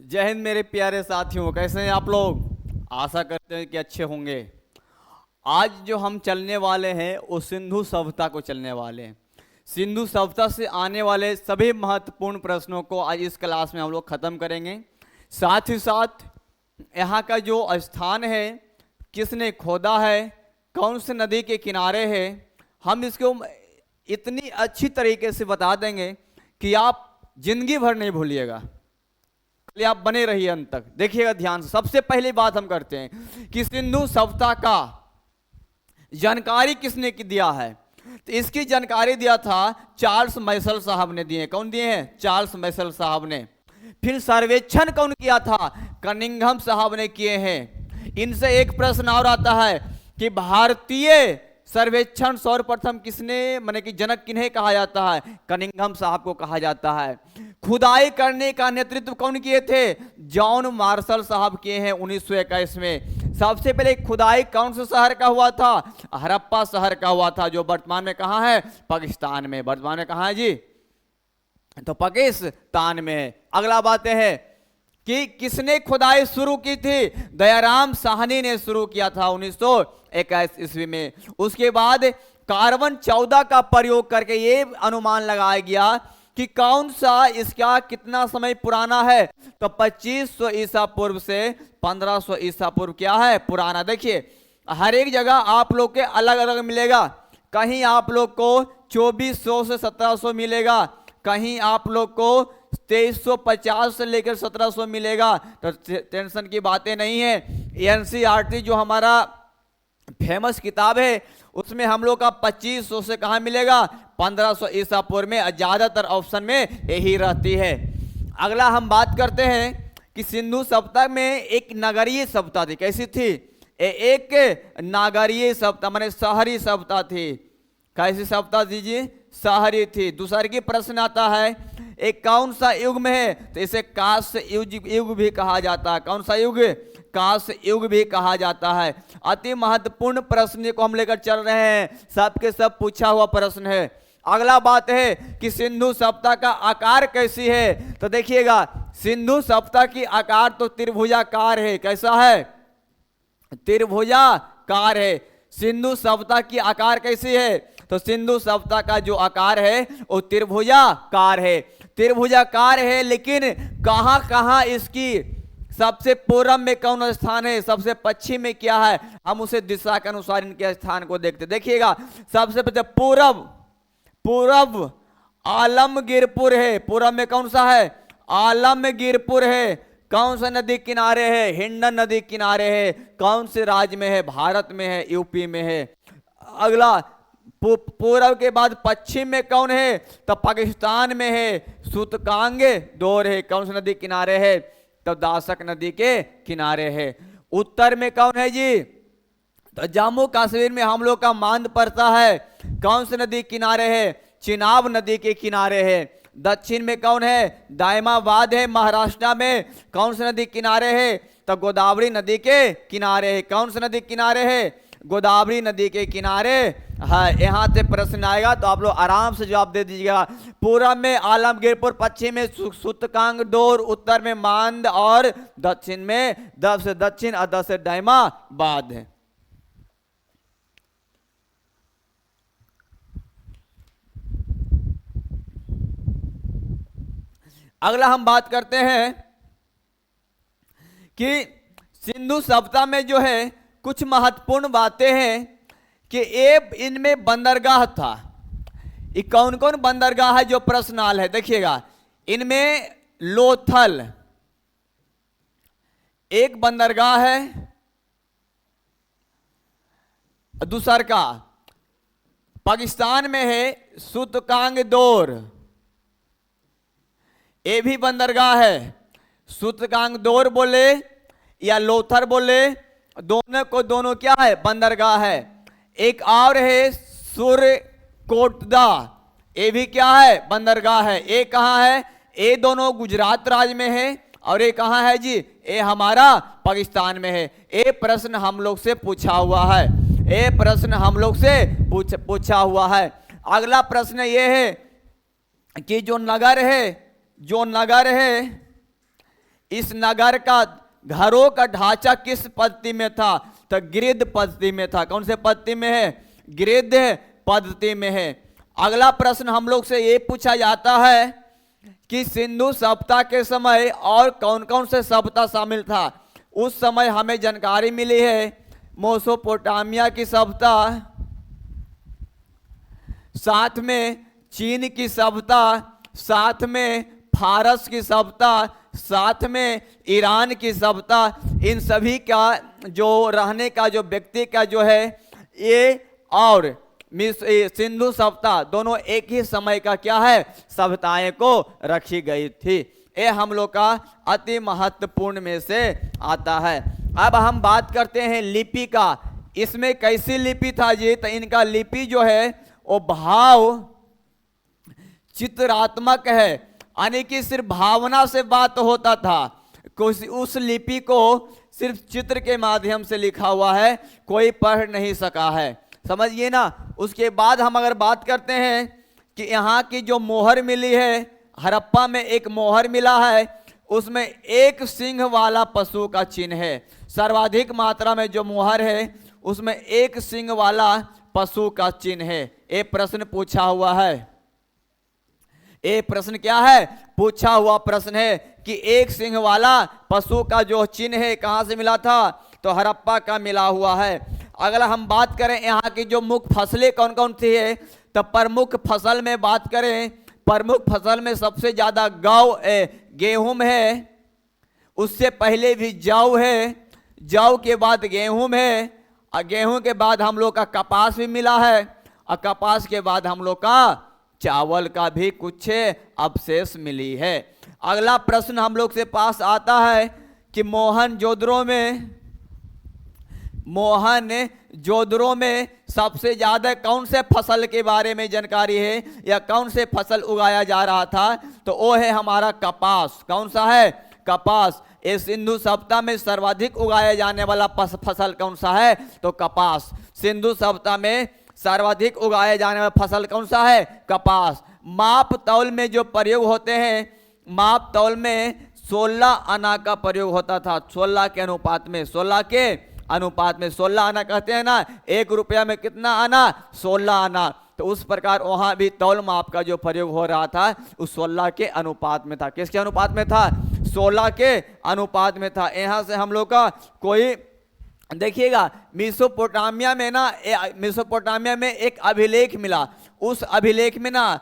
जय हिंद मेरे प्यारे साथियों, कैसे हैं आप लोग। आशा करते हैं कि अच्छे होंगे। आज जो हम चलने वाले हैं वो सिंधु सभ्यता को चलने वाले हैं। सिंधु सभ्यता से आने वाले सभी महत्वपूर्ण प्रश्नों को आज इस क्लास में हम लोग ख़त्म करेंगे। साथ ही साथ यहाँ का जो स्थान है, किसने खोदा है, कौन से नदी के किनारे है, हम इसको इतनी अच्छी तरीके से बता देंगे कि आप जिंदगी भर नहीं भूलिएगा। आप बने रहिए अंत तक, देखिएगा ध्यान से। सबसे पहली बात हम करते हैं कि सिंधु सभ्यता का जानकारी किसने दिया है। तो इसकी जानकारी दिया था चार्ल्स मैसल साहब ने दिए। कौन दिए हैं? चार्ल्स मैसल साहब ने। फिर सर्वेक्षण कौन किया था? कनिंघम साहब ने किए हैं। इनसे एक प्रश्न और आता है कि भारतीय सर्वेक्षण सर्वप्रथम किसने, माने कि जनक किन्हें कहा जाता है? कनिंघम साहब को कहा जाता है। खुदाई करने का नेतृत्व कौन किए थे? जॉन मार्शल साहब किए हैं 1921 में। सबसे पहले खुदाई कौन से शहर का हुआ था? हड़प्पा शहर का हुआ था, जो वर्तमान में कहाँ है? पाकिस्तान में। वर्तमान में कहाँ है जी? तो पाकिस्तान में। अगला बात है कि किसने खुदाई शुरू की थी? दयाराम साहनी ने शुरू किया था 1921 ईस्वी में। उसके बाद कार्बन 14 का प्रयोग करके ये अनुमान लगाया गया कि कौन सा इसका कितना समय पुराना है। तो 2500 ईसा पूर्व से 1500 ईसा पूर्व क्या है? पुराना। देखिए हर एक जगह आप लोग के अलग अलग मिलेगा। कहीं आप लोग को 2400 से 1700 मिलेगा, कहीं आप लोग को 2350 से लेकर 1700 मिलेगा। तो टेंशन की बातें नहीं है। एनसीईआरटी जो हमारा फेमस किताब है उसमें हम लोग का 2500 से कहाँ मिलेगा? 1500 ईसा पूर्व में। ज्यादातर ऑप्शन में यही रहती है। अगला हम बात करते हैं कि सिंधु सभ्यता में एक नगरीय सभ्यता थी। कैसी थी? एक नागरीय सभ्यता, माने शहरी सभ्यता थी। कैसी सभ्यता दीजिए? शहरी थी। दूसरा की प्रश्न आता है एक कौन सा युग में है? तो इसे कांस्य युग भी कहा जाता है। कौन सा युग? कांस्य युग भी कहा जाता है। अति महत्वपूर्ण प्रश्न को हम लेकर चल रहे हैं, सबके सब पूछा हुआ प्रश्न है। अगला बात है कि सिंधु सभ्यता का आकार कैसी है। तो देखिएगा सिंधु सभ्यता की आकार तो त्रिभुजाकार है। कैसा है? त्रिभुजाकार है। सिंधु सभ्यता की आकार कैसी है? तो सिंधु सभ्यता का जो आकार है वो त्रिभुजाकार है। त्रिभुजाकार है, लेकिन कहां कहां इसकी सबसे पूर्व में कौन स्थान है, सबसे पश्चिम में क्या है, हम उसे दिशा के अनुसार इनके स्थान को देखते। देखिएगा सबसे पहले पूर्व आलमगीरपुर है। पूर्व में कौन सा है? आलमगीरपुर है। कौन सा नदी किनारे है? हिंडन नदी किनारे है। कौन से राज्य में है? भारत में है, यूपी में है। अगला पूर्व के बाद पश्चिम में कौन है? तो पाकिस्तान में है। सूतकांग दौर है। कौन सी नदी किनारे है? तो दासक नदी के किनारे है। उत्तर में कौन है जी? तो जम्मू कश्मीर में हम लोग का मांद पड़ता है। कौन सी नदी किनारे है? चिनाब नदी के किनारे है। दक्षिण में कौन है? दायमाबाद है महाराष्ट्र में। कौन सी नदी किनारे है? तो गोदावरी नदी के किनारे है। कौन सी नदी किनारे है? गोदावरी नदी के किनारे है। यहाँ से प्रश्न आएगा तो आप लोग आराम से जवाब दे दीजिएगा। पूर्व में आलमगीरपुर, पश्चिम में सूतकांग दौर, उत्तर में मांद और दक्षिण में दब से दक्षिण और दस से दायमाबाद है। अगला हम बात करते हैं कि सिंधु सभ्यता में जो है कुछ महत्वपूर्ण बातें हैं कि इनमें बंदरगाह था। ये कौन कौन बंदरगाह है जो प्रश्नाल है? देखिएगा इनमें लोथल एक बंदरगाह है, दूसर का पाकिस्तान में है सूतकांग दौर, ये भी बंदरगाह है। सूतकांग दौर बोले या लोथर बोले, दोनों को दोनों क्या है? बंदरगाह है। एक और है सुरकोटदा, ये भी क्या है? बंदरगाह है। ये कहाँ है? ये दोनों गुजरात राज्य में है। और ये कहाँ है जी? ये हमारा पाकिस्तान में है। ये प्रश्न हम लोग से पूछा हुआ है। ये प्रश्न हम लोग से पूछा हुआ है। अगला प्रश्न ये है कि जो नगर है इस नगर का घरों का ढांचा किस पद्धति में था? तो गृह पद्धति में था। कौन से पद्धति में है? गृह पद्धति में है। अगला प्रश्न हम लोग से ये पूछा जाता है कि सिंधु सभ्यता के समय और कौन कौन से सभ्यता शामिल था? उस समय हमें जानकारी मिली है मेसोपोटामिया की सभ्यता, साथ में चीन की सभ्यता, साथ में फारस की सभ्यता, साथ में ईरान की सभ्यता। इन सभी का जो रहने का जो व्यक्ति का जो है ये और सिंधु सभ्यता दोनों एक ही समय का क्या है? सभ्यताएं को रखी गई थी। ये हम लोग का अति महत्वपूर्ण में से आता है। अब हम बात करते हैं लिपि का। इसमें कैसी लिपि था जी? तो इनका लिपि जो है वो भाव चित्रात्मक है, यानी कि सिर्फ भावना से बात होता था। उस लिपि को सिर्फ चित्र के माध्यम से लिखा हुआ है, कोई पढ़ नहीं सका है, समझिए ना। उसके बाद हम अगर बात करते हैं कि यहाँ की जो मोहर मिली है, हड़प्पा में एक मोहर मिला है, उसमें एक सिंह वाला पशु का चिन्ह है। सर्वाधिक मात्रा में जो मोहर है उसमें एक सिंह वाला पशु का चिन्ह है। ये प्रश्न पूछा हुआ है। ये प्रश्न क्या है? पूछा हुआ प्रश्न है कि एक सिंह वाला पशु का जो चिन्ह है कहाँ से मिला था? तो हड़प्पा का मिला हुआ है। अगर हम बात करें यहाँ की जो मुख्य फसलें कौन कौन सी है, तो प्रमुख फसल में बात करें, प्रमुख फसल में सबसे ज्यादा गेहूं है, उससे पहले भी जौ है, जौ के बाद गेहूं है, और गेहूं के बाद हम लोग का कपास भी मिला है, और कपास के बाद हम लोग का चावल का भी कुछ अवशेष मिली है। अगला प्रश्न हम लोग से पास आता है कि मोहनजोदड़ो में सबसे ज्यादा कौन से फसल के बारे में जानकारी है या कौन से फसल उगाया जा रहा था? तो वो है हमारा कपास। कौन सा है? कपास। ये सिंधु सभ्यता में सर्वाधिक उगाया जाने वाला फसल कौन सा है? तो कपास। सिंधु सभ्यता में सर्वाधिक उगाए जाने वाला फसल कौन सा है? कपास। माप तौल में जो प्रयोग होते हैं, माप तौल में 16 आना का प्रयोग होता था। 16 के अनुपात में, 16 के अनुपात में, 16 आना कहते हैं ना, 1 रुपया में कितना आना? 16 आना। तो उस प्रकार वहां भी तौल माप का जो प्रयोग हो रहा था उस 16 के अनुपात में था। किसके अनुपात में था? 16 के अनुपात में था। यहां से हम लोग का कोई देखिएगा मेसोपोटामिया में ना, मेसोपोटामिया में एक अभिलेख मिला। उस अभिलेख में ना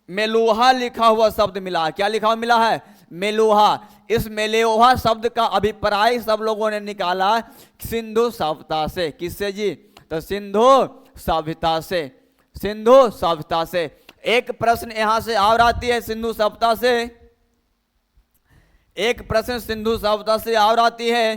मेलुहा लिखा हुआ शब्द मिला। क्या लिखा हुआ मिला है? मेलुहा। इस मेलुहा शब्द का अभिप्राय सब लोगों ने निकाला सिंधु सभ्यता से। किससे जी? तो सिंधु सभ्यता से। सिंधु सभ्यता से। एक प्रश्न यहां से और आती है सिंधु सभ्यता से, एक प्रश्न सिंधु सभ्यता से और आती है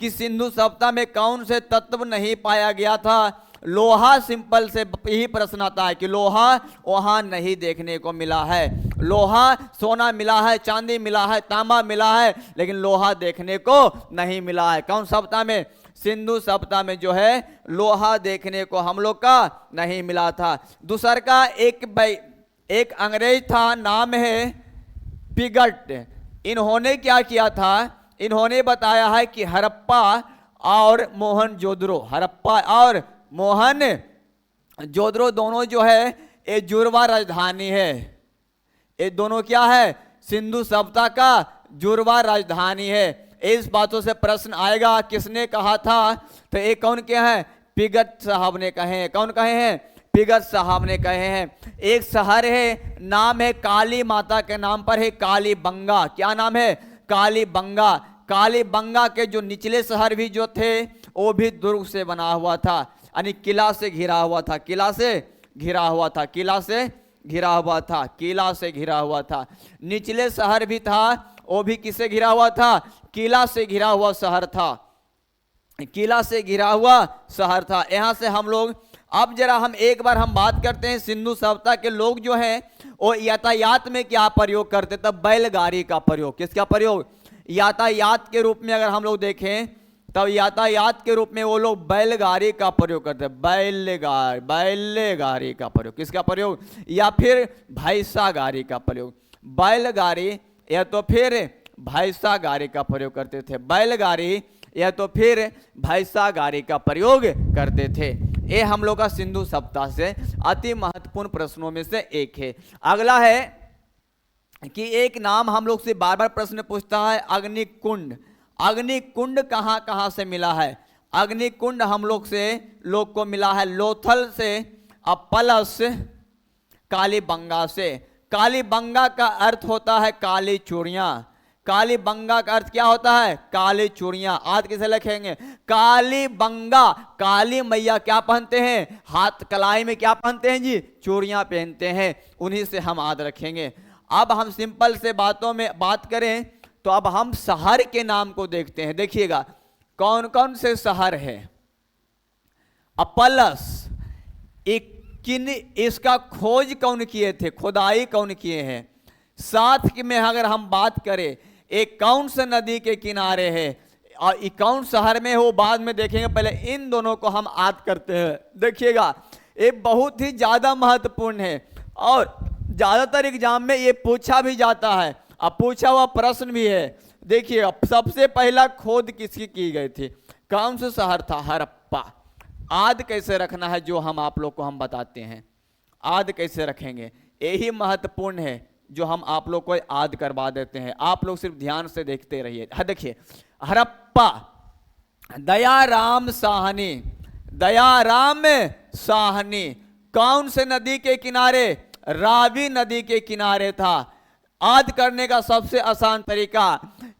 कि सिंधु सभ्यता में कौन से तत्व नहीं पाया गया था? लोहा। सिंपल से यही प्रश्न आता है कि लोहा वहां नहीं देखने को मिला है। लोहा, सोना मिला है, चांदी मिला है, तांबा मिला है, लेकिन लोहा देखने को नहीं मिला है। कौन सभ्यता में? सिंधु सभ्यता में जो है लोहा देखने को हम लोग का नहीं मिला था। दूसर का एक अंग्रेज था, नाम है पिगट। इन्होंने क्या किया था? इन्होंने बताया है कि हड़प्पा और मोहनजोदड़ो, हड़प्पा और मोहनजोदड़ो दोनों जो है ये जुड़वा राजधानी है। ये दोनों क्या है? सिंधु सभ्यता का जुड़वा राजधानी है। इस बातों से प्रश्न आएगा किसने कहा था? तो ये कौन के हैं? पिगट साहब ने कहे हैं। कौन कहे हैं? पिगट साहब ने कहे हैं। एक शहर है, नाम है काली माता के नाम पर है, कालीबंगा। क्या नाम है? कालीबंगा। कालीबंगा के जो निचले शहर भी जो थे वो भी दुर्ग से बना हुआ था, यानी किला से घिरा हुआ था। किला से घिरा हुआ था, किला से घिरा हुआ था, किला से घिरा हुआ था। निचले शहर भी था, वो भी किससे घिरा हुआ था? किला से घिरा हुआ शहर था, किला से घिरा हुआ शहर था। यहां से हम लोग अब जरा हम एक बार हम बात करते हैं सिंधु सभ्यता के लोग जो हैं वो यातायात में क्या प्रयोग करते? तब बैलगाड़ी का प्रयोग। किसका प्रयोग? यातायात के रूप में अगर हम लोग देखें तब यातायात के रूप में वो लोग बैलगाड़ी का प्रयोग करते हैं। बैलगाड़ी का प्रयोग। किसका प्रयोग? या फिर भैंसा गाड़ी का प्रयोग। बैलगाड़ी या तो फिर भैंसा गाड़ी का प्रयोग करते थे, बैलगाड़ी या तो फिर भैंसा गाड़ी का प्रयोग करते थे। ये हम लोग का सिंधु सभ्यता से अति महत्वपूर्ण प्रश्नों में से एक है। अगला है कि एक नाम हम लोग से बार बार प्रश्न पूछता है, अग्निकुंड। अग्निकुंड कहाँ कहाँ से मिला है? अग्निकुंड हम लोग को मिला है लोथल से, प्लस कालीबंगा से। कालीबंगा का अर्थ होता है काली चूड़ियाँ। कालीबंगा का अर्थ क्या होता है? काली चूड़ियाँ। आज किसे लिखेंगे? कालीबंगा। काली मैया क्या पहनते हैं? हाथ कलाई में क्या पहनते हैं जी? चूड़ियाँ पहनते हैं। उन्हीं से हम याद रखेंगे। अब हम सिंपल से बातों में बात करें तो अब हम शहर के नाम को देखते हैं। देखिएगा कौन कौन से शहर है। प्लस इसका खोज कौन किए थे? खुदाई कौन किए हैं? साथ में अगर हम बात करें एक कौन से नदी के किनारे है और कौन शहर में हो बाद में देखेंगे, पहले इन दोनों को हम याद करते हैं। देखिएगा ये बहुत ही ज़्यादा महत्वपूर्ण है और ज़्यादातर एग्जाम में ये पूछा भी जाता है, अब पूछा हुआ प्रश्न भी है। देखिए सबसे पहला खोज किसकी की गई थी? कौन सा शहर था? हड़प्पा। याद कैसे रखना है जो हम आप लोग को हम बताते हैं, याद कैसे रखेंगे यही महत्वपूर्ण है जो हम आप लोग को याद करवा देते हैं। आप लोग सिर्फ ध्यान से देखते रहिए। देखिए हड़प्पा, दयाराम साहनी। दयाराम साहनी कौन से नदी के किनारे? रावी नदी के किनारे था। याद करने का सबसे आसान तरीका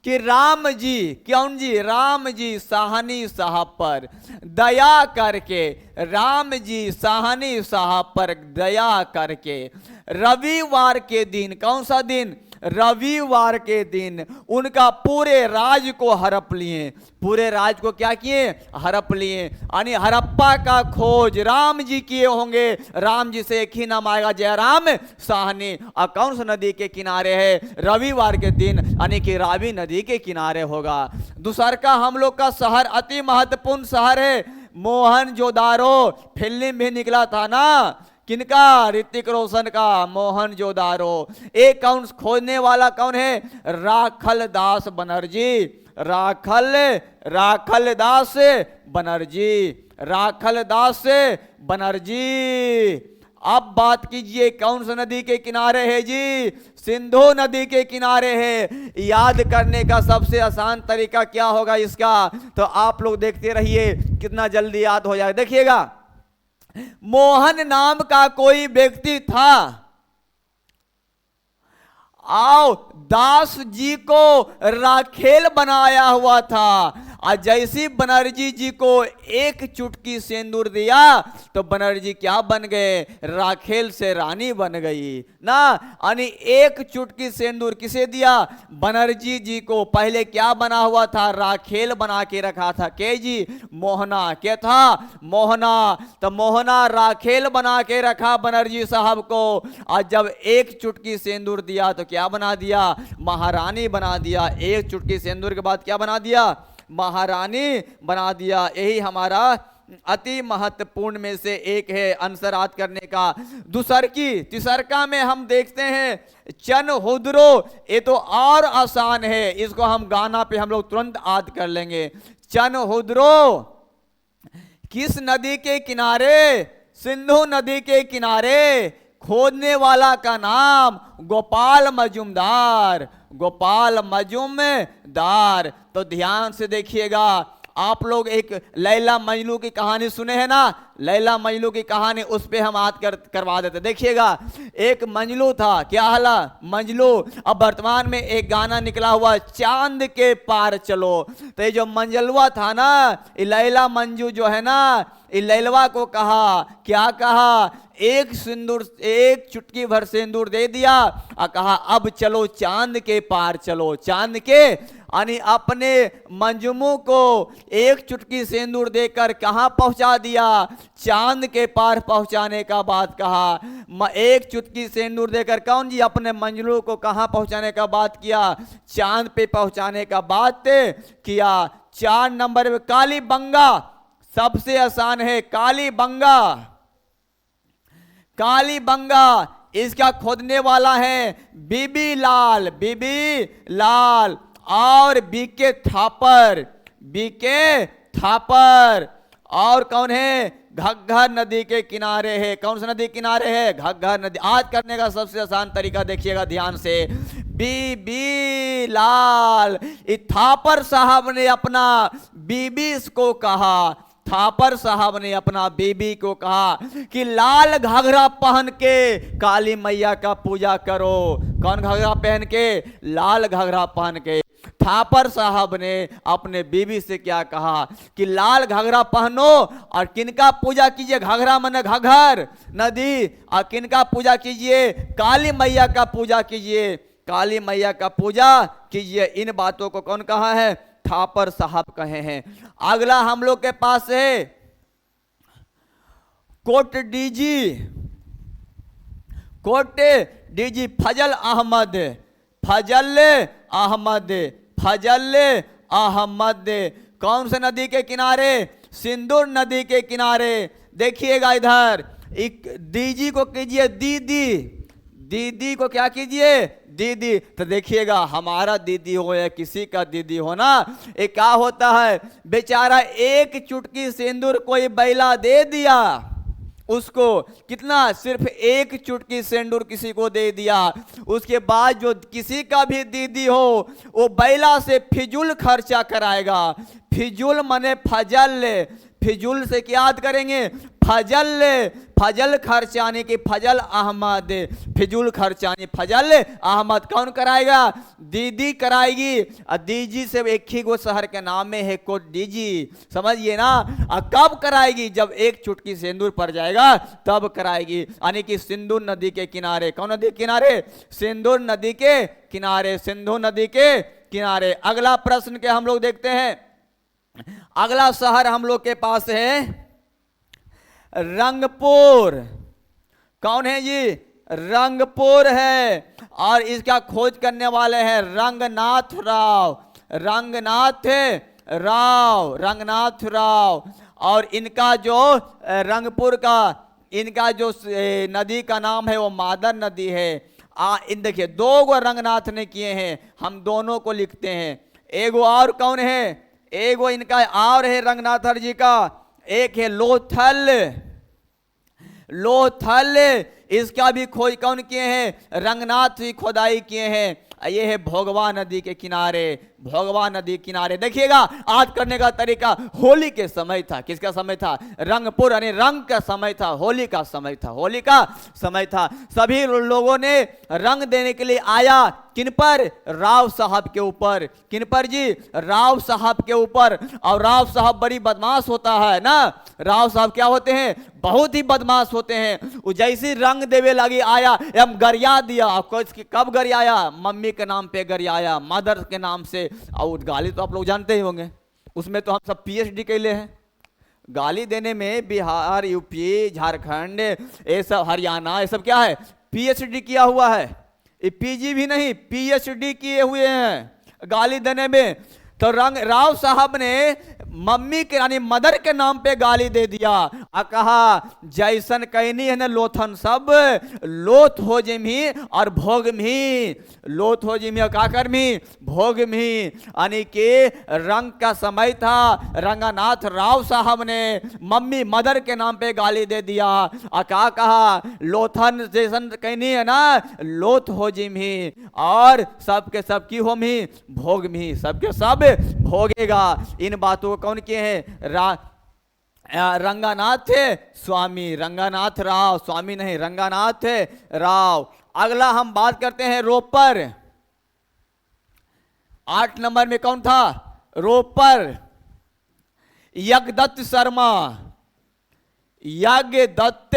कि राम जी, कौन जी? राम जी साहनी साहब पर दया करके, राम जी साहनी साहब पर दया करके रविवार के दिन, कौन सा दिन? रविवार के दिन उनका पूरे राज को हड़प लिए। पूरे राज को क्या किए? हड़प लिए। यानी हड़प्पा का खोज राम जी किए होंगे। राम जी से एक ही नाम आएगा, जयराम साहनी। और कौन सा नदी के किनारे है? रविवार के दिन, यानी कि रावी नदी के किनारे होगा। दूसरा हम लोग का शहर अति महत्वपूर्ण शहर है मोहनजोदारो। फिल्म भी निकला था ना, किनका? ऋतिक रोशन का, मोहनजोदारो। एक कौन खोजने वाला कौन है? राखल दास बनर्जी। राखल दास बनर्जी। राखल दास बनर्जी। अब बात कीजिए कौन सा नदी के किनारे है जी? सिंधु नदी के किनारे है। याद करने का सबसे आसान तरीका क्या होगा इसका? तो आप लोग देखते रहिए कितना जल्दी याद हो जाए। देखिएगा मोहन नाम का कोई व्यक्ति था, आओ दास जी को राखेल बनाया हुआ था। और जैसी बनर्जी जी को एक चुटकी सिंदूर दिया तो बनर्जी क्या बन गए? राखेल से रानी बन गई ना। यानी एक चुटकी सिंदूर किसे दिया? बनर्जी जी को। पहले क्या बना हुआ था? राखेल बना के रखा था। के जी? मोहना। क्या था? मोहना। तो मोहना राखेल बना के रखा बनर्जी साहब को, और जब एक चुटकी सिंदूर दिया तो क्या बना दिया? महारानी बना दिया। एक चुटकी सिंदूर के बाद क्या बना दिया? महारानी बना दिया। यही हमारा अति महत्वपूर्ण में से एक है आंसर याद करने का। तीसरका में हम देखते हैं चन हुद्रो। ये तो और आसान है, इसको हम गाना पे हम लोग तुरंत याद कर लेंगे। चन हुद्रो किस नदी के किनारे? सिंधु नदी के किनारे। खोजने वाला का नाम गोपाल मजूमदार। गोपाल मजूमदार। तो ध्यान से देखिएगा, आप लोग एक लैला मजनू की कहानी सुने हैं ना? लैला मजनू की कहानी उस पे हम याद करवा देते। देखिएगा एक मंजलू था। क्या हला? मंजलू। अब वर्तमान में एक गाना निकला हुआ चांद के पार चलो। तो ये जो मंजलुआ था ना, ये लैला मंजू जो है ना, ये लैलवा को कहा, क्या कहा? एक चुटकी भर सिंदूर दे दिया और कहा अब चलो चांद के पार चलो। चांद के यानी अपने मंजमू को एक चुटकी सिंदूर देकर कहां पहुंचा दिया? चांद के पार पहुंचाने का बात कहा। एक चुटकी सिंदूर देकर कौन जी? अपने मंजलू को कहां पहुंचाने का बात किया? चांद पे पहुंचाने का बात किया। 4 नंबर में कालीबंगा सबसे आसान है। कालीबंगा। कालीबंगा इसका खोदने वाला है बीबी लाल। बीबी लाल। और बीके थापर, बीके थापर। और कौन है? घग्घर नदी के किनारे है। कौन सा नदी किनारे है? घग्घर नदी। आज करने का सबसे आसान तरीका देखिएगा ध्यान से। बीबी लाल, थापर साहब ने अपना बीबी को कहा, थापर साहब ने अपना बीबी को कहा कि लाल घाघरा पहन के काली मैया का पूजा करो। कौन घाघरा पहन के? लाल घाघरा पहन के। थापर साहब ने अपने बीबी से क्या कहा कि लाल घाघरा पहनो और किनका पूजा कीजिए? घाघरा माने घग्घर नदी। और किनका पूजा कीजिए? काली मैया का पूजा कीजिए, काली मैया का पूजा कीजिए। इन बातों को कौन कहा है? थापर साहब कहे हैं। अगला हम लोग के पास है कोट डीजी, कोट डीजी फजल अहमद, फजल अहमद, फजल अहमद। कौन से नदी के किनारे? सिंदूर नदी के किनारे। देखिएगा इधर, दीजी को कीजिए दीदी, दीदी को क्या कीजिए? दीदी। तो देखिएगा हमारा दीदी हो या किसी का दीदी हो ना, ये क्या होता है? बेचारा एक चुटकी सिंदूर कोई बैला दे दिया उसको, कितना? सिर्फ एक चुटकी सिंदूर किसी को दे दिया। उसके बाद जो किसी का भी दीदी हो वो बैला से फिजूल खर्चा कराएगा। फिजूल माने फजल, फिजूल से क्या याद करेंगे? फजल, फजल खर्चानी की फजल अहमद, फिजूल खर्चानी फजल अहमद। कौन कराएगा? दीदी कराएगी। और दीजी से एक ही गो शहर के नाम में है कोट डीजी, समझिए ना। और कब कराएगी? जब एक चुटकी सिंदूर पड़ जाएगा तब कराएगी। यानी कि सिंधु नदी के किनारे। कौन नदी के किनारे? सिंदूर नदी के किनारे, सिंधु नदी के किनारे। अगला प्रश्न के हम लोग देखते हैं। अगला शहर हम लोग के पास है रंगपुर। कौन है जी? रंगपुर है। और इसका खोज करने वाले हैं रंगनाथ राव, रंगनाथ राव, रंगनाथ राव। और इनका जो रंगपुर का इनका जो नदी का नाम है वो मादर नदी है। इन देखिए दो गो रंगनाथ ने किए हैं, हम दोनों को लिखते हैं। एगो और कौन है? एगो इनका और है रंगनाथर जी का, एक है लोथल, लोथल। इसका भी खोज कौन किए हैं? रंगनाथ ही खोदाई किए हैं। ये है भोगवा नदी के किनारे, भोगवा नदी किनारे। देखिएगा आज करने का तरीका, होली के समय था। किसका समय था? रंगपुर, यानी रंग का समय था, होली का समय था, होली का समय था। सभी लोगों ने रंग देने के लिए आया। किन पर? राव साहब के ऊपर। किन पर जी? राव साहब के ऊपर। और राव साहब बड़ी बदमाश होता है ना। राव साहब क्या होते हैं? बहुत ही बदमाश होते हैं। वो जैसी रंग देवे लगी आया, हम गरिया दिया। कब गरियाया? मम्मी के नाम पे गरियाया, मदर के नाम से। और गाली तो आप लोग जानते ही होंगे, उसमें तो हम सब पीएचडी के लिए हैं। गाली देने में बिहार, यूपी, झारखंड, ये सब हरियाणा, ये सब क्या है? पीएचडी किया हुआ है। ये पीजी भी नहीं, पीएचडी किए हुए हैं गाली देने में। तो राव साहब ने मम्मी के यानी मदर के नाम पे गाली दे दिया और कहा जैसन कहनी है ना लोथन सब लोथ हो जिमी और भोग मी, लोथ हो जिमी और का कर मी भोग मी। यानी कि रंग का समय था, रंगानाथ राव साहब ने मम्मी मदर के नाम पे गाली दे दिया और क्या कहा लोथन जैसन कहनी है ना लोथ हो जिमी और सबके सब की हो मी भोग मी, सबके सब भोगेगा। इन बातों को कौन किए हैं? रंगानाथ स्वामी, रंगानाथ राव, स्वामी नहीं रंगानाथ राव। अगला हम बात करते हैं रोपर। 8 नंबर में कौन था? रोपर। यज्ञदत्त शर्मा, यज्ञदत्त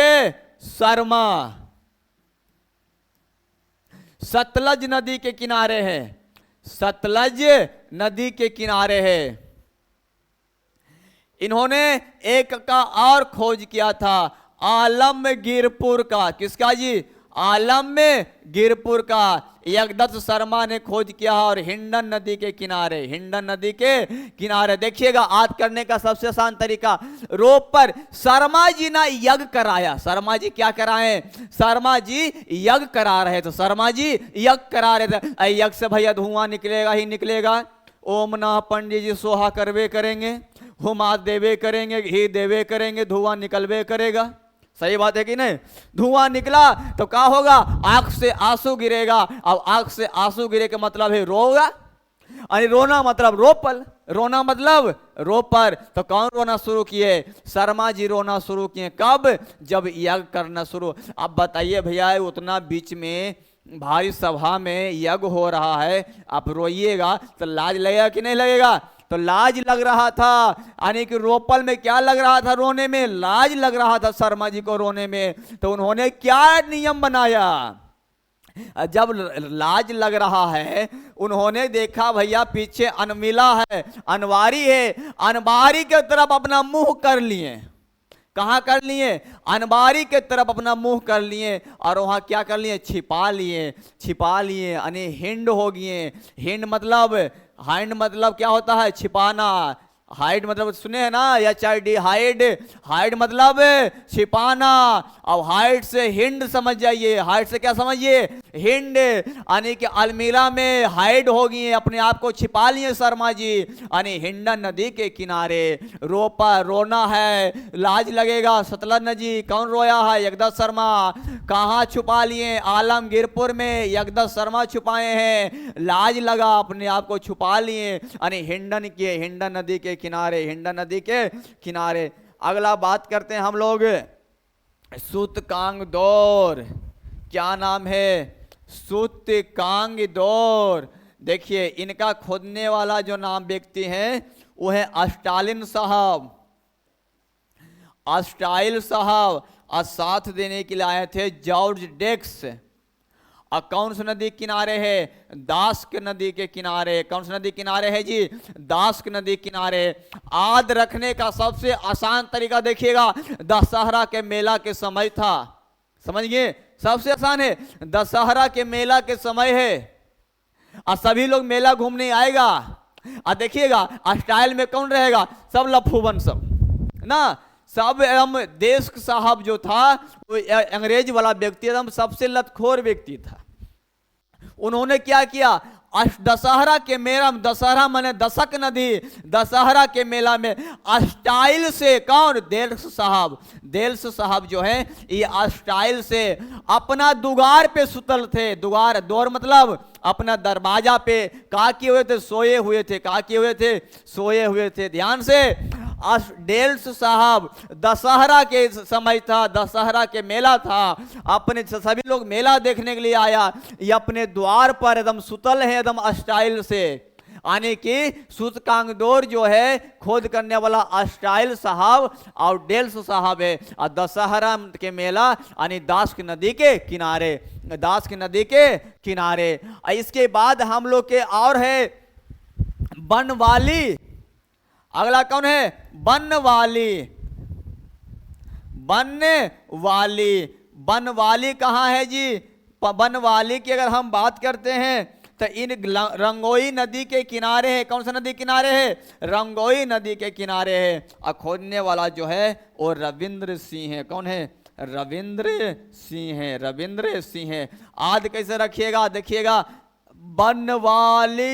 शर्मा सतलज नदी के किनारे है, सतलज नदी के किनारे है। इन्होंने एक का और खोज किया था आलमगीरपुर का। किसका जी? आलम में गिरपुर का यज्ञदत्त शर्मा ने खोज किया और हिंडन नदी के किनारे, हिंडन नदी के किनारे। देखिएगा आज करने का सबसे आसान तरीका, रोप पर शर्मा जी ने यज्ञ कराया। शर्मा जी क्या कराए? शर्मा जी यज्ञ करा रहे। तो शर्मा जी यज्ञ करा रहे थे। यज्ञ से भैया धुआं निकलेगा ही निकलेगा। ओम नमः पंडित जी सोहा करवे करेंगे, हुमा देवे करेंगे, घी देवे करेंगे, धुआं निकलवे करेगा। सही बात है कि नहीं? धुआं निकला तो क्या होगा? आंख से आंसू गिरेगा। अब आंख से आंसू गिरे का मतलब है रोगा, अरे रोना मतलब रोपल, रोना मतलब रोपर। तो कौन रोना शुरू किए? शर्मा जी रोना शुरू किए। कब? जब यज्ञ करना शुरू। अब बताइए भैया, उतना बीच में भारी सभा में यज्ञ हो रहा है, आप रोइएगा तो लाज लगेगा कि नहीं लगेगा? तो लाज लग रहा था, यानी कि रोपल में क्या लग रहा था? रोने में लाज लग रहा था शर्मा जी को रोने में। तो उन्होंने क्या नियम बनाया? जब लाज लग रहा है, उन्होंने देखा भैया पीछे अनमिला है, अनवारी है, अनबारी के तरफ अपना मुंह कर लिए। कहाँ कर लिए? अनबारी के तरफ अपना मुंह कर लिए और वहां क्या कर लिए? छिपा लिए, छिपा लिए, यानी हिंड हो गए। हिंड मतलब, हाइंड मतलब क्या होता है? छिपाना। हाइड मतलब सुने हैं ना, HID हाइड, हाइड मतलब छिपाना। अब हाइड से हिंड समझ जाइए, हाइड से क्या समझिए? हिंड, यानी कि अलमीरा में हाइड हो गई, अपने आप को छिपा लिए शर्मा जी, यानी हिंडन नदी के किनारे। रोपा रोना है, लाज लगेगा। सतलज नदी कौन रोया है? यज्ञदत्त शर्मा। कहाँ छुपा लिए? आलमगीरपुर में यज्ञदत्त शर्मा छुपाए हैं। लाज लगा, अपने आप को छुपा लिए, यानी हिंडन के, हिंडन नदी के किनारे, हिंडन नदी के किनारे। अगला बात करते हैं हम लोग सूतकांगदौर। क्या नाम है? सूतकांगदौर। देखिए इनका खोदने वाला जो नाम व्यक्ति है वो है अस्टालिन साहब। अस्टाइल साहब। और साथ देने के लिए आए थे जॉर्ज डेक्स। और कौन सी नदी किनारे है? दास्क नदी के किनारे। कौन सी नदी किनारे है जी? दास्क नदी किनारे। आद रखने का सबसे आसान तरीका देखिएगा, दशहरा के मेला के समय था। समझ गए? सबसे आसान है, दशहरा के मेला के समय है और सभी लोग मेला घूमने आएगा। और देखिएगा स्टाइल में कौन रहेगा? सब लफूबन सब ना, सब एकदम। देश साहब जो था वो अंग्रेज वाला व्यक्ति एकदम सबसे लतखोर व्यक्ति था। उन्होंने क्या किया? दशहरा के मेला, दशहरा माने दशक नदी, दशहरा के मेला में स्टाइल से कौन? देल्स साहब। देल्स साहब जो है ये स्टाइल से अपना दुगार पे सुतल थे। दुगार, दौर मतलब अपना दरवाजा पे का किए हुए थे? सोए हुए थे। का किए हुए थे? सोए हुए थे। ध्यान से, डेल्स साहब दशहरा के समय था, दशहरा के मेला था, अपने सभी लोग मेला देखने के लिए आया। ये अपने द्वार पर एकदम सुतल है, एकदम स्टाइल से, यानी कि सूतकांगदौर जो है खोद करने वाला अस्टाइल साहब और डेल्स साहब है। और दशहरा के मेला यानी दास्क नदी के किनारे, दास्क नदी के किनारे। इसके बाद हम लोग के और है बनवाली। अगला कौन है? बनवाली। बनवाली। बनवाली कहाँ है जी? बनवाली की अगर हम बात करते हैं तो इन रंगोई नदी के किनारे है। कौन सा नदी किनारे है? रंगोई नदी के किनारे है। और खोदने वाला जो है वो रविंद्र सिंह है। कौन है? रविंद्र सिंह है। रविंद्र सिंह है। आद कैसे रखिएगा? देखिएगा, बनवाली,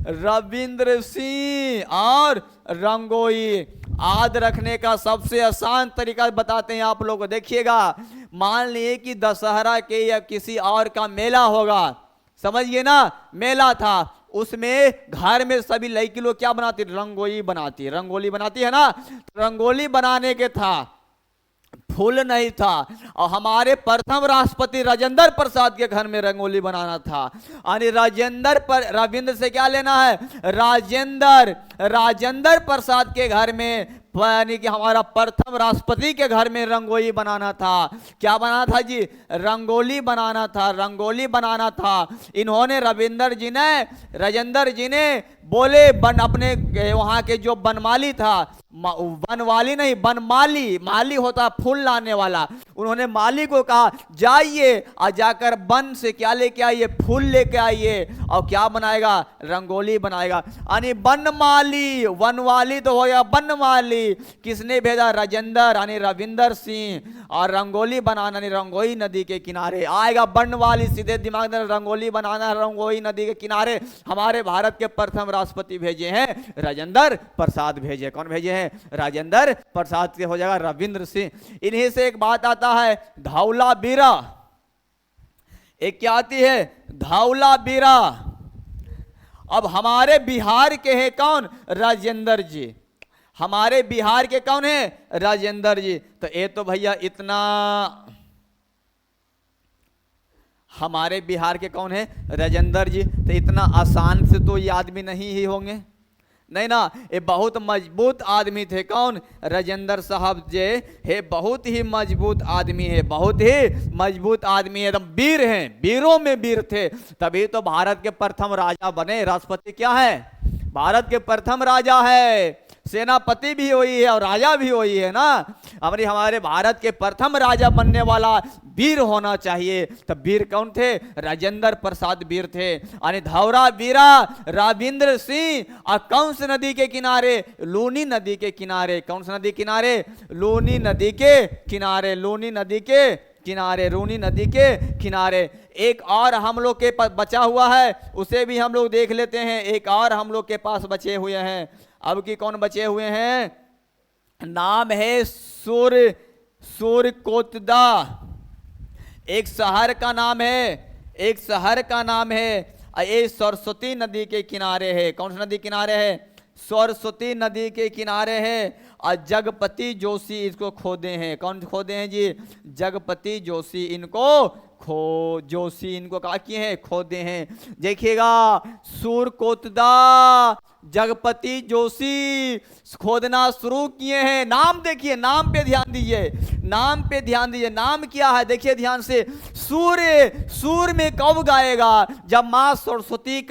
रविंद्र सिंह और रंगोई। आद रखने का सबसे आसान तरीका बताते हैं आप लोगों को। देखिएगा, मान लिए कि दशहरा के या किसी और का मेला होगा, समझिए ना, मेला था, उसमें घर में सभी लड़की लोग क्या बनाती? रंगोली बनाती। रंगोली बनाती है ना। रंगोली बनाने के था, फूल नहीं था। और हमारे प्रथम राष्ट्रपति राजेंद्र प्रसाद के घर में रंगोली बनाना था। यानी राजेंद्र पर, रविंद्र से क्या लेना है? राजेंद्र प्रसाद के घर में, यानी कि हमारा प्रथम राष्ट्रपति के घर में रंगोली बनाना था। क्या बनाना था जी? रंगोली बनाना था। रंगोली बनाना था। इन्होंने राजेंद्र जी ने बोले, अपने वहां के जो बनमाली था वनवाली नहीं, वनमाली, माली होता फूल लाने वाला। उन्होंने माली को कहा जाइए और जाकर वन से क्या लेके आइए, फूल लेके आइए, और क्या बनाएगा, रंगोली बनाएगा। यानी वनमाली, वनवाली तो हो गया वनमाली। किसने भेजा, राजेंद्र यानी रविंदर सिंह। और रंगोली बनाना यानी रंगोई नदी के किनारे आएगा वनवाली, सीधे दिमाग में रंगोली बनाना रंगोई नदी के किनारे। हमारे भारत के प्रथम राष्ट्रपति भेजे हैं राजेंद्र प्रसाद भेजे। कौन भेजे हैं, राजेंद्र प्रसाद के हो जाएगा रविंद्र सिंह। इन्हीं से एक बात आता है धौलावीरा, एक क्या आती है, धौलावीरा। अब हमारे बिहार के हैं कौन, राजेंद्र जी। हमारे बिहार के कौन है, राजेंद्र जी। तो ये तो भैया इतना, हमारे बिहार के कौन है, राजेंद्र जी। तो इतना आसान से तो ये आदमी नहीं ही होंगे, नहीं ना। ये बहुत मजबूत आदमी थे। कौन, राजेंद्र साहब जे है, बहुत ही मजबूत आदमी है, बहुत ही मजबूत आदमी है, एकदम वीर हैं, वीरों में वीर थे। तभी तो भारत के प्रथम राजा बने। राष्ट्रपति क्या है, भारत के प्रथम राजा है, सेनापति भी हुई है और राजा भी हुई है ना। हमारे भारत के प्रथम राजा बनने वाला वीर होना चाहिए। तब वीर कौन थे, राजेंद्र प्रसाद वीर थे। यानी धौलावीरा रविंद्र सिंह। और कौन सी नदी के किनारे, लूनी नदी के किनारे। कौन सी नदी किनारे, लूनी नदी के किनारे, लूनी नदी के किनारे, लूनी नदी के किनारे। एक और हम लोग के पास बचा हुआ है, उसे भी हम लोग देख लेते हैं। एक और हम लोग के पास बचे हुए हैं। अब की कौन बचे हुए हैं, नाम है सूर्यकोटदा। एक शहर का नाम है, एक शहर का नाम है। ये सरस्वती नदी के किनारे है। कौन सी नदी किनारे है, सरस्वती नदी के किनारे है। और जगपति जोशी इसको खोदे हैं। कौन खोदे हैं जी, जगपति जोशी इनको जोशी इनको क्या किए हैं, खोदे हैं। देखिएगा सूर्यकोटदा जगपति जोशी खोदना शुरू किए हैं। नाम देखिए, नाम पे ध्यान दीजिए, नाम पे ध्यान दीजिए। नाम क्या है देखिए ध्यान से, सूर्य। सूर्य में कब गाएगा, जब माँ सरस्वती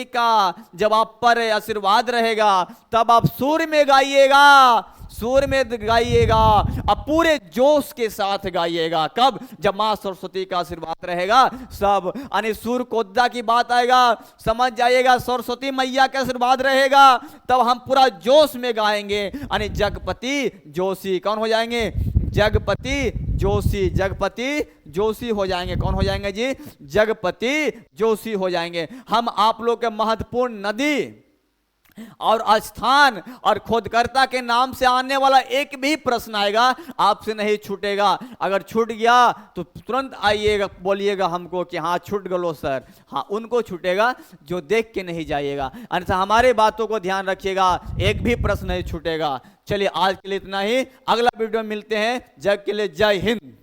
का जब आप पर आशीर्वाद रहेगा, तब आप सूर्य में गाइएगा, सूर्य में गाइएगा। अब पूरे जोश के साथ गाइएगा। कब, जब मां सरस्वती का आशीर्वाद रहेगा सब। यानी सूर्यकोटदा की बात आएगा, समझ जाइएगा, सरस्वती मैया का आशीर्वाद रहेगा, तब हम पूरा जोश में गाएंगे। यानी जगपति जोशी कौन हो जाएंगे, जगपति जोशी, जगपति जोशी हो जाएंगे। कौन हो जाएंगे जी, जगपति जोशी हो जाएंगे। हम आप लोग के महत्वपूर्ण नदी और स्थान और खोदकर्ता के नाम से आने वाला एक भी प्रश्न आएगा, आपसे नहीं छूटेगा। अगर छूट गया तो तुरंत आइएगा, बोलिएगा हमको कि हाँ छूट गलो सर। हाँ, उनको छूटेगा जो देख के नहीं जाइएगा, अन्यथा हमारे बातों को ध्यान रखिएगा, एक भी प्रश्न नहीं छूटेगा। चलिए आज के लिए इतना ही, अगला वीडियो में मिलते हैं। जग के लिए जय हिंद।